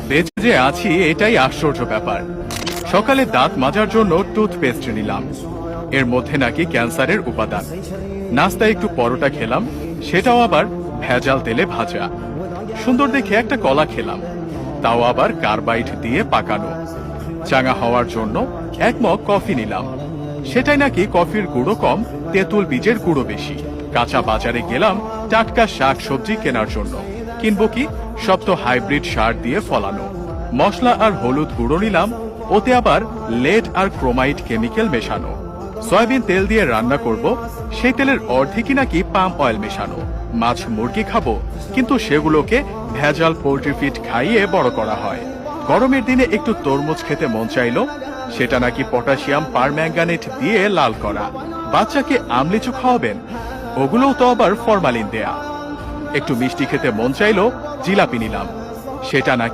বেঁচে যে আছি এটাই আশ্চর্য ব্যাপার। সকালে দাঁত মাজার জন্য টুথপেস্ট নিলাম, এর মধ্যে নাকি ক্যান্সারের উপাদান। নাস্তায় একটু পরোটা খেলাম, সেটাও আবার ভেজাল তেলে ভাজা। সুন্দর দেখে একটা কলা খেলাম, তাও আবার কার্বাইড দিয়ে পাকানো। চাঙা হওয়ার জন্য এক মগ কফি নিলাম, সেটাই নাকি কফির গুঁড়ো কম, তেঁতুল বীজের গুঁড়ো বেশি। কাঁচা বাজারে গেলাম টাটকা শাক সবজি কেনার জন্য, কিনবো কি, সব তো হাইব্রিড সার দিয়ে ফলানো। মশলা আর হলুদ গুঁড়ো নিলাম, ওতে আবার লেড আর ক্রোমাইড কেমিক্যাল মেশানো। সয়াবিন তেল দিয়ে রান্না করব, সেই তেলের অর্ধেকই নাকি পাম অয়েল মেশানো। মাছ মুরগি খাবো, কিন্তু সেগুলোকে ভেজাল পোল্ট্রি ফিড খাইয়ে বড় করা হয়। গরমের দিনে একটু তরমুজ খেতে মন চাইলো, সেটা নাকি পটাশিয়াম পারম্যাঙ্গানেট দিয়ে লাল করা। বাচ্চাকে আমলিচু খাওয়াবেন, ওগুলোও তো আবার ফরমালিন দেয়া। একটু মিষ্টি খেতে মন চাইলো, জিলাপি নিলাম, সেটা নাকি